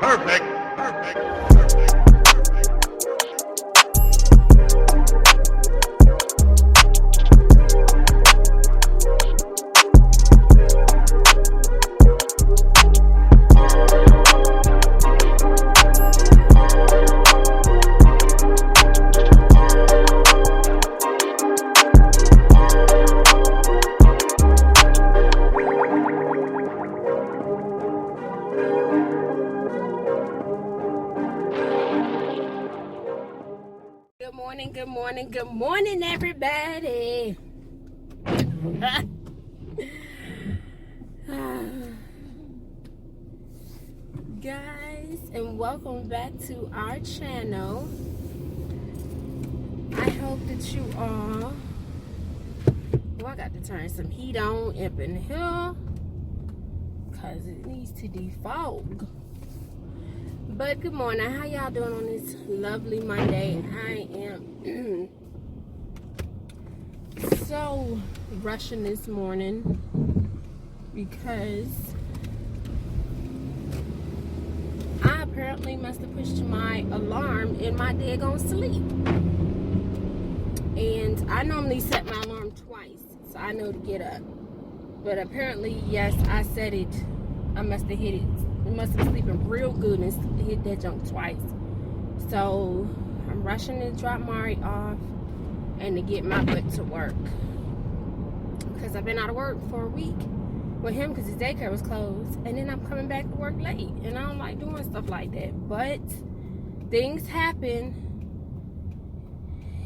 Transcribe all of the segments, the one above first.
Perfect. Good morning, everybody. Guys, and welcome back to our channel. I hope that you all... Well, I got to turn some heat on up in here because it needs to defog. But good morning. How y'all doing on this lovely Monday? I am so rushing this morning because I apparently must have pushed my alarm in my daggone sleep. And I normally set my alarm twice, so I know to get up. But apparently, yes, I set it. I must have hit it. I must have been sleeping real good and hit that junk twice. So I'm rushing to drop Mari off and to get my butt to work, because I've been out of work for a week with him because his daycare was closed, and then I'm coming back to work late, and I don't like doing stuff like that, but things happen.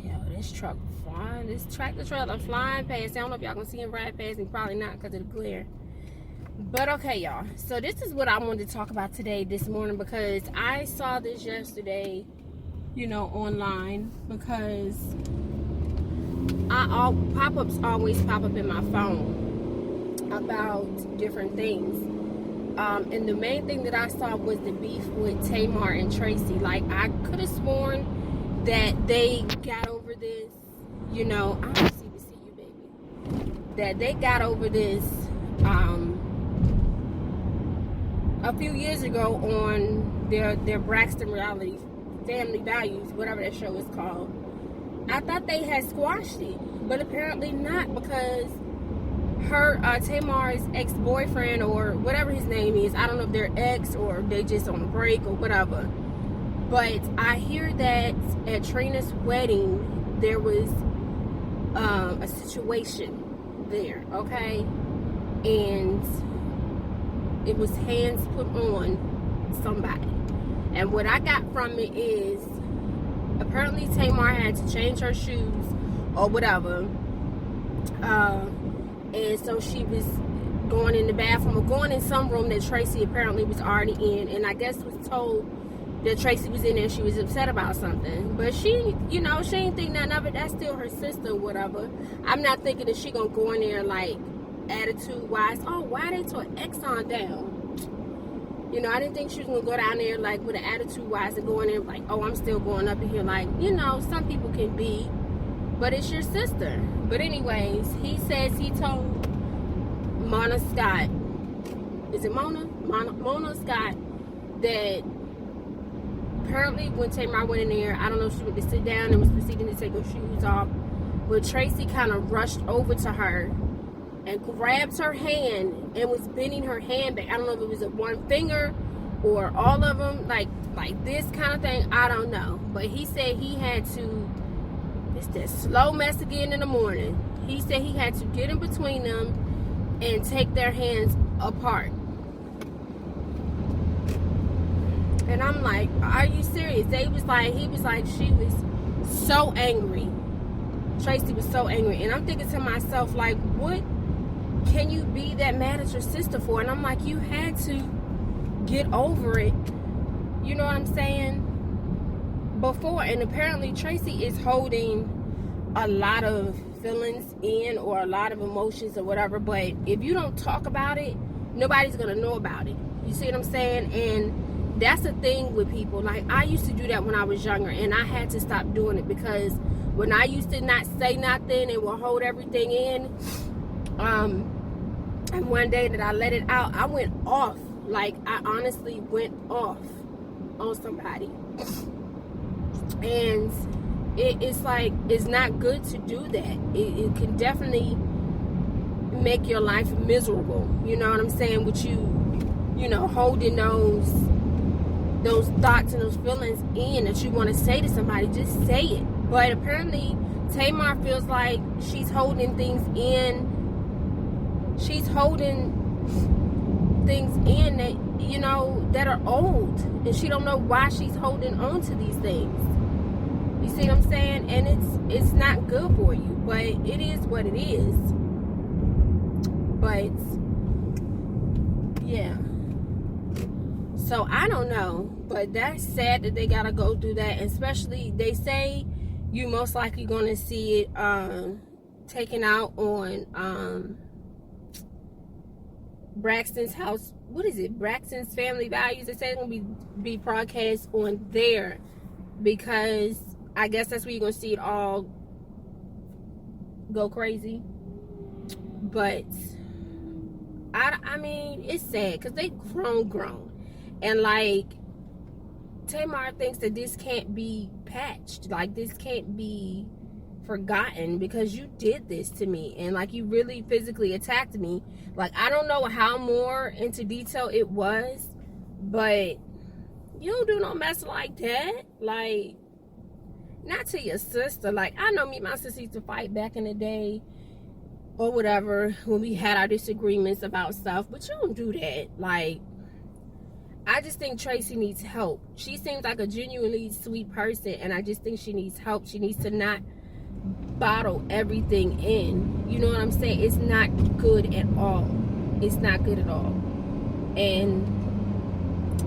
Yo, this truck flying, this tractor trailer flying past. I don't know if y'all can see him ride past me, probably not because of the glare. But okay, y'all, so this is what I wanted to talk about today, this morning, because I saw this yesterday, you know, online, because pop-ups always pop up in my phone about different things, and the main thing that I saw was the beef with Tamar and Tracy. Like, I could have sworn that they got over this, you know, I don't see you, baby, that they got over this a few years ago on their Braxton reality Family Values, whatever that show is called. I thought they had squashed it, but apparently not, because her Tamar's ex-boyfriend, or whatever his name is, I don't know if they're ex or they just on a break or whatever, but I hear that at Trina's wedding there was a situation there, okay, and it was hands put on somebody. And what I got from it is, apparently Tamar had to change her shoes or whatever, and so she was going in the bathroom, or going in some room that Tracy apparently was already in, and I guess was told that Tracy was in there. She was upset about something, but she, you know, she ain't think nothing of it. That's still her sister or whatever. I'm not thinking that she gonna go in there like attitude wise, oh, why they tore Exxon down? You know, I didn't think she was gonna go down there like with an attitude wise and go in there like, oh, I'm still going up in here, like, you know, some people can be, but it's your sister. But anyways, he says he told Mona Scott, is it Mona Scott, that apparently when Tamar went in there, I don't know if she went to sit down and was proceeding to take her shoes off, but Tracy kind of rushed over to her and grabbed her hand and was bending her hand back. I don't know if it was a one finger or all of them, like this kind of thing, I don't know. But he said he had to, it's that slow mess again in the morning, he said he had to get in between them and take their hands apart. And I'm like, are you serious? He was like, she was so angry. Tracy was so angry. And I'm thinking to myself, like, what can you be that mad at your sister for? And I'm like, you had to get over it, you know what I'm saying, before. And apparently Tracy is holding a lot of feelings in, or a lot of emotions or whatever, but if you don't talk about it, nobody's gonna know about it. You see what I'm saying? And that's the thing with people. Like, I used to do that when I was younger, and I had to stop doing it, because when I used to not say nothing and would hold everything in, and one day that I let it out, I went off. Like, I honestly went off. on somebody. And it's like, it's not good to do that. It can definitely make your life miserable. You know what I'm saying? With you know, holding those thoughts and those feelings in that you want to say to somebody, just say it. But apparently Tamar feels like she's holding things in. She's holding things in that, you know, that are old, and she don't know why she's holding on to these things. You see what I'm saying? And it's not good for you, but it is what it is. But yeah, so I don't know, but that's sad that they gotta go through that. And especially, they say you most likely gonna see it taken out on Braxton's house. What is it? Braxton's Family Values. They say it's gonna be broadcast on there, because I guess that's where you're gonna see it all go crazy. But I mean, it's sad because they grown, and like, Tamar thinks that this can't be patched, like this can't be forgotten, because you did this to me, and like, you really physically attacked me. Like, I don't know how more into detail it was, but you don't do no mess like that. Like, not to your sister. Like, I know me and my sister used to fight back in the day or whatever, when we had our disagreements about stuff, but you don't do that. Like, I just think Tracy needs help. She seems like a genuinely sweet person, and I just think she needs help. She needs to not bottle everything in. You know what I'm saying? It's not good at all. It's not good at all. And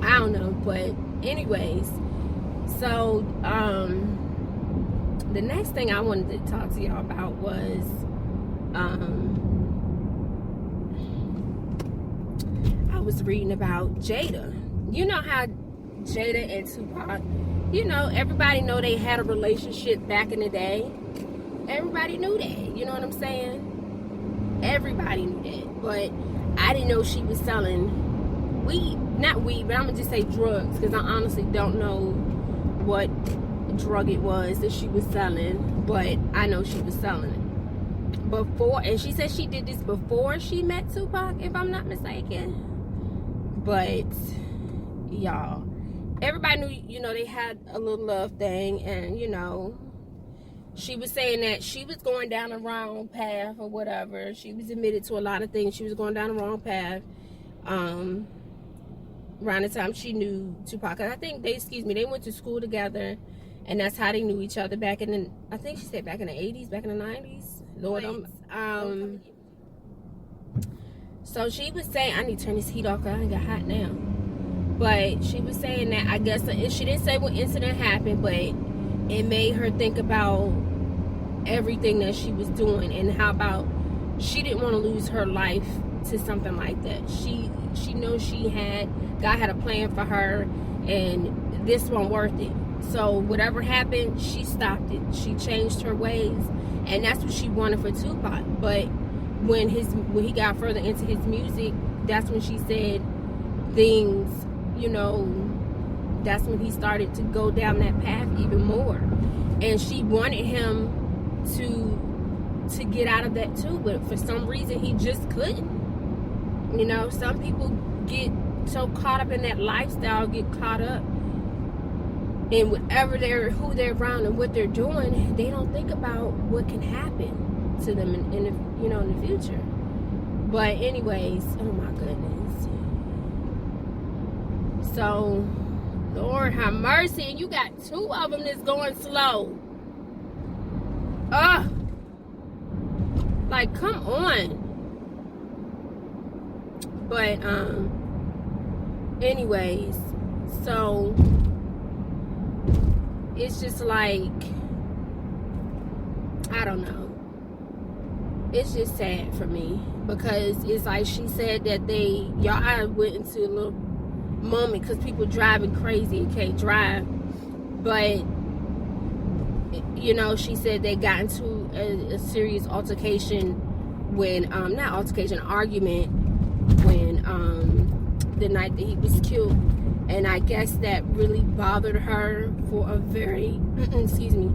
I don't know, but anyways, so the next thing I wanted to talk to y'all about was I was reading about Jada. You know how Jada and Tupac, you know, everybody know they had a relationship back in the day. Everybody knew that. You know what I'm saying? Everybody knew that. But I didn't know she was selling weed. Not weed, but I'm going to just say drugs, because I honestly don't know what drug it was that she was selling. But I know she was selling it before. And she said she did this before she met Tupac, if I'm not mistaken. But y'all, everybody knew, you know, they had a little love thing. And, you know, she was saying that she was going down the wrong path or whatever. She was admitted to a lot of things. She was going down the wrong path around the time she knew Tupac. I think they went to school together, and that's how they knew each other back in the, I think she said back in the 80s, back in the 90s. Lord, so she was saying, I need to turn this heat off because I got hot now. But she was saying that, I guess, she didn't say what incident happened, but it made her think about everything that she was doing, and how about she didn't want to lose her life to something like that. She knows God had a plan for her, and this wasn't worth it. So whatever happened, she stopped it. She changed her ways, and that's what she wanted for Tupac. But when he got further into his music, that's when she said things, you know, that's when he started to go down that path even more. And she wanted him to get out of that too, but for some reason he just couldn't. You know, some people get so caught up in that lifestyle, get caught up in whatever who they're around and what they're doing. They don't think about what can happen to them in the future. But anyways, oh my goodness. So, Lord have mercy, and you got two of them that's going slow. Ugh. Like, come on. But anyways, so it's just like, I don't know. It's just sad for me, because it's like she said that y'all went into a little moment because people driving crazy and can't drive. But you know, she said they got into a serious altercation when argument when the night that he was killed. And I guess that really bothered her for a very, excuse me,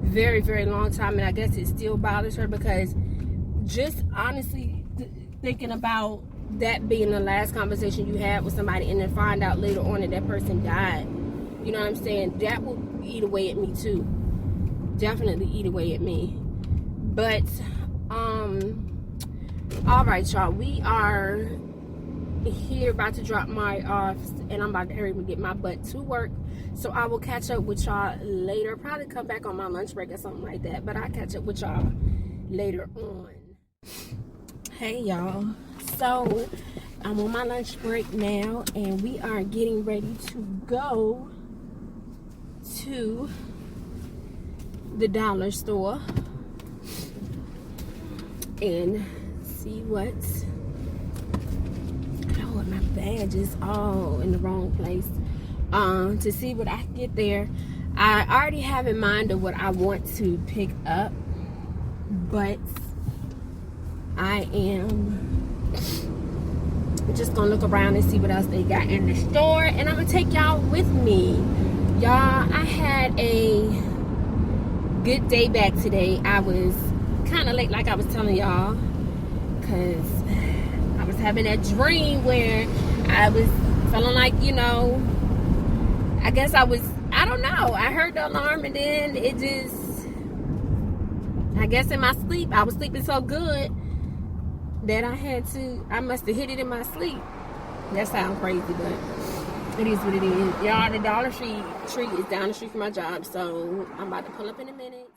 very, very long time. And I guess it still bothers her, because just honestly thinking about that being the last conversation you had with somebody and then find out later on that that person died, you know what I'm saying? That will eat away at me too. Definitely eat away at me. But, all right, y'all. We are here about to drop my off, and I'm about to hurry and get my butt to work. So I will catch up with y'all later. Probably come back on my lunch break or something like that. But I'll catch up with y'all later on. Hey, y'all. So I'm on my lunch break now, and we are getting ready to go to the dollar store and see what's... Oh, my badge is all in the wrong place. To see what I can get there. I already have in mind of what I want to pick up, but I am just gonna look around and see what else they got in the store, and I'm gonna take y'all with me. Y'all, I had a good day back today. I was kind of late, like I was telling y'all, because I was having that dream where I was feeling like, you know, I guess I don't know, I heard the alarm, and then it just, I guess in my sleep, I was sleeping so good that I must have hit it in my sleep. That sounds crazy, but it is what it is. Y'all, the Dollar Tree is down the street from my job, so I'm about to pull up in a minute.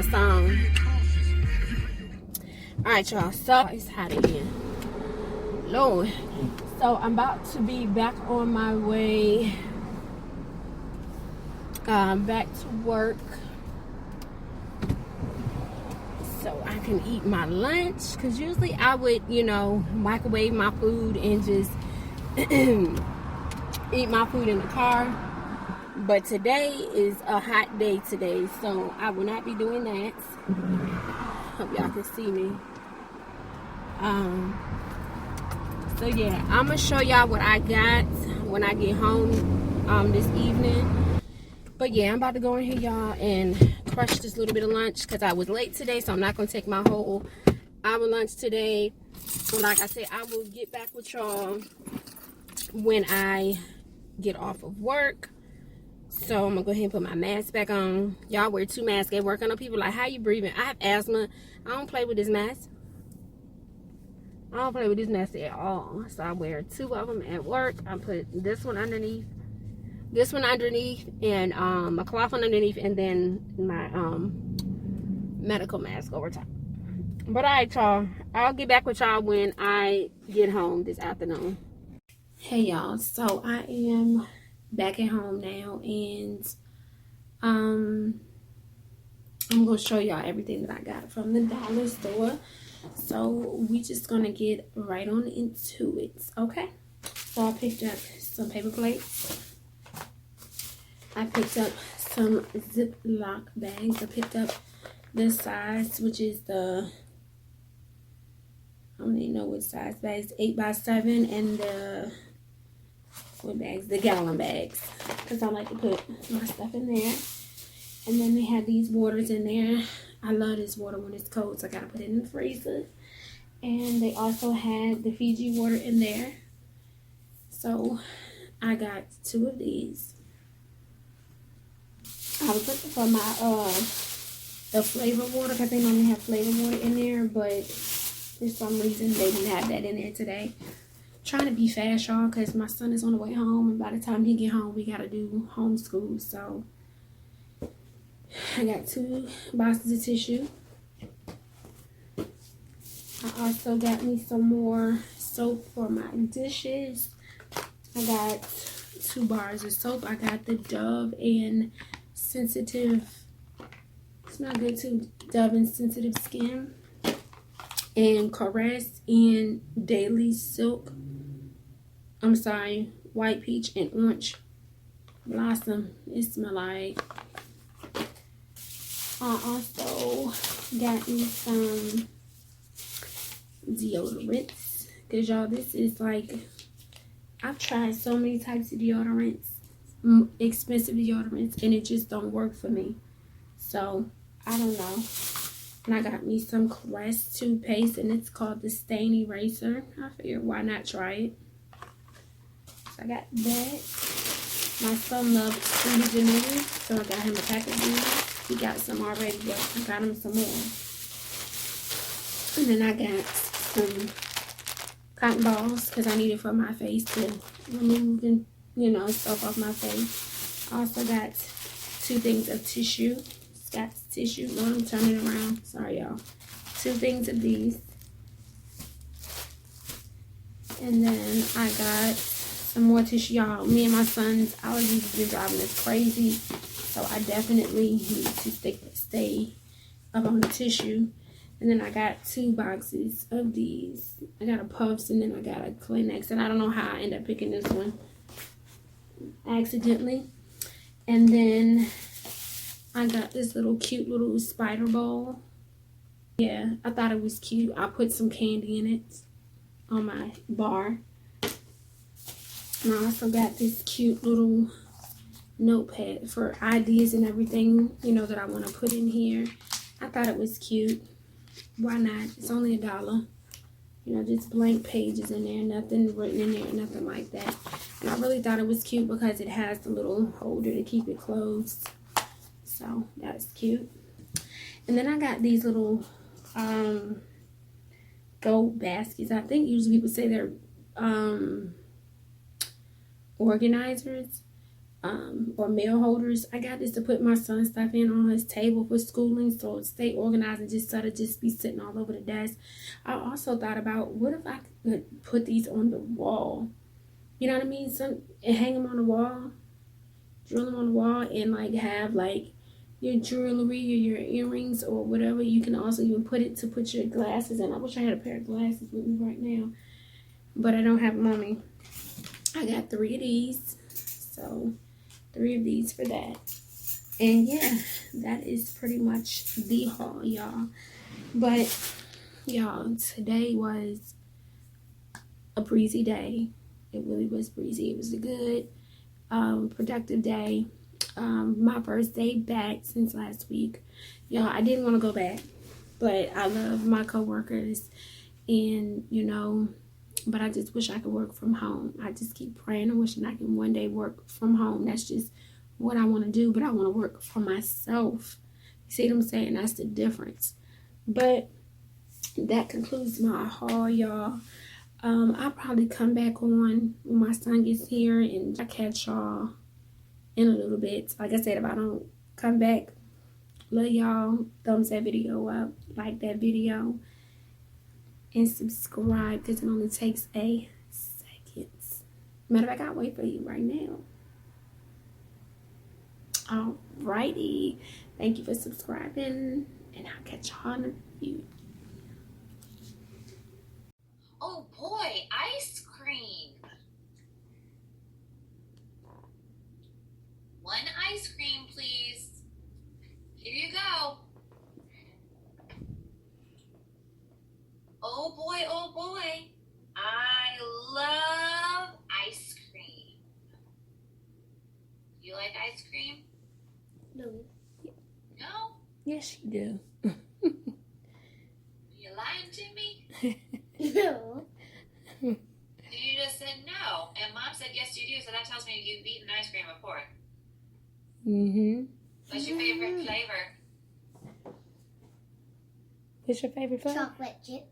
a song. Alright, y'all. So it's hot again. Lord. So I'm about to be back on my way back to work so I can eat my lunch, because usually I would, you know, microwave my food and just eat my food in the car. But today is a hot day today, so I will not be doing that. Hope y'all can see me. So yeah, I'm gonna show y'all what I got when I get home this evening. But yeah, I'm about to go in here, y'all, and crush this little bit of lunch because I was late today, so I'm not gonna take my whole hour lunch today. But like I said, I will get back with y'all when I get off of work. So I'm gonna go ahead and put my mask back on. Y'all wear 2 masks at work. I know people like, how you breathing? I have asthma. I don't play with this mask. I don't play with this mask at all. So I wear 2 of them at work. I put this one underneath, and a cloth underneath, and then my medical mask over top. But alright, y'all, I'll get back with y'all when I get home this afternoon. Hey y'all, so I am back at home now, and I'm gonna show y'all everything that I got from the dollar store. So we just gonna get right on into it, okay? So I picked up some paper plates. I picked up some Ziploc bags. I picked up this size, which is the, I don't even know what size bags, 8x7, and the, what bags? The gallon bags, because I like to put my stuff in there. And then they have these waters in there. I love this water when it's cold, so I gotta put it in the freezer. And they also had the Fiji water in there. So I got 2 of these. I was looking for my the flavor water, because they normally have flavor water in there, but for some reason they didn't have that in there today. Trying to be fast, y'all, because my son is on the way home, and by the time he get home we gotta do homeschool. So I got 2 boxes of tissue. I also got me some more soap for my dishes. I got 2 bars of soap. I got the Dove and Sensitive, smell good too, Dove and Sensitive Skin, and Caress and Daily Silk, White Peach and Orange Blossom. It smell like. I also got me some deodorants, because y'all, this is like, I've tried so many types of deodorants, expensive deodorants, and it just don't work for me. So I don't know. And I got me some Crest toothpaste, and it's called the Stain Eraser. I figured, why not try it? So I got that. My son loves fruity ginger, so I got him a pack of these. He got some already, but I got him some more. And then I got some cotton balls, because I need it for my face to remove and, you know, stuff off my face. I also got 2 things of tissue. Scott's tissue. Let me turn it around. Sorry, y'all. 2 things of these. And then I got some more tissue, y'all. Me and my son's allergies have been driving us crazy, so I definitely need to stay up on the tissue. And then I got 2 boxes of these. I got a Puffs, and then I got a Kleenex, and I don't know how I ended up picking this one accidentally. And then I got this little cute little spider bowl. Yeah, I thought it was cute. I put some candy in it on my bar. And I also got this cute little notepad for ideas and everything, you know, that I want to put in here. I thought it was cute. Why not? It's only $1. You know, just blank pages in there, nothing written in there, nothing like that. And I really thought it was cute because it has the little holder to keep it closed. So that's cute. And then I got these little gold baskets. I think usually people say they're organizers, or mail holders. I got this to put my son's stuff in on his table for schooling, so it stay organized and just sort of just be sitting all over the desk. I also thought about, what if I could put these on the wall? You know what I mean? And hang them on the wall, drill them on the wall, and like have like your jewelry or your earrings or whatever. You can also even put your glasses in. I wish I had a pair of glasses with me right now, but I don't have them on me. I got 3 of these, so 3 of these for that. And yeah, that is pretty much the haul, y'all. But y'all, today was a breezy day. It really was breezy. It was a good productive day. My first day back since last week. Y'all, I didn't want to go back, but I love my coworkers, and you know, but I just wish I could work from home. I just keep praying and wishing I can one day work from home. That's just what I want to do, but I want to work for myself. You see what I'm saying? That's the difference. But that concludes my haul, y'all. I'll probably come back on when my son gets here, and I'll catch y'all in a little bit. Like I said, if I don't come back, love y'all. Thumbs that video up, like that video, and subscribe, because it only takes a second. Matter of fact, I'll wait for you right now. Alrighty, thank you for subscribing, and I'll catch y'all in a few. Oh boy, ice cream. 1 ice cream, please. Here you go. Oh boy, oh boy. I love ice cream. You like ice cream? No. No? Yes, you do. You lying to me? No. You just said no, and Mom said yes you do, so that tells me you've eaten ice cream before. Mm-hmm. What's your favorite flavor? What's your favorite flavor? Chocolate chip.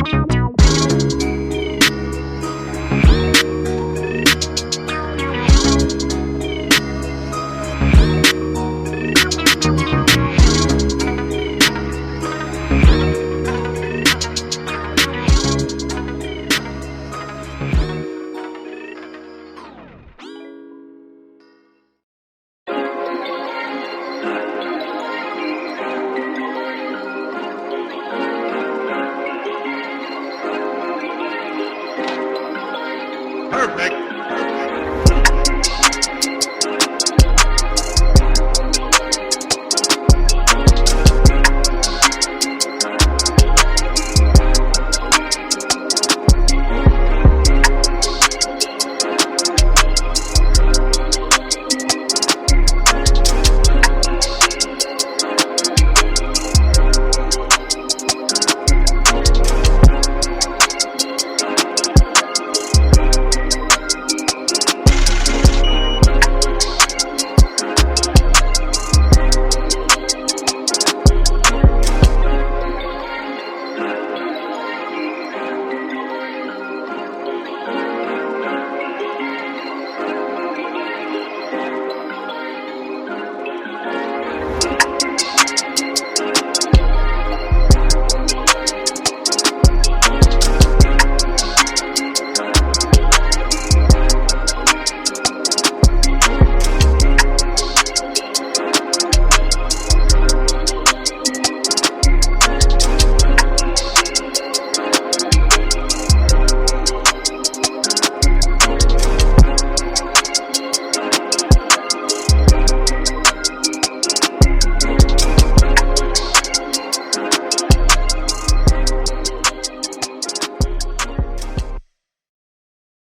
Bye.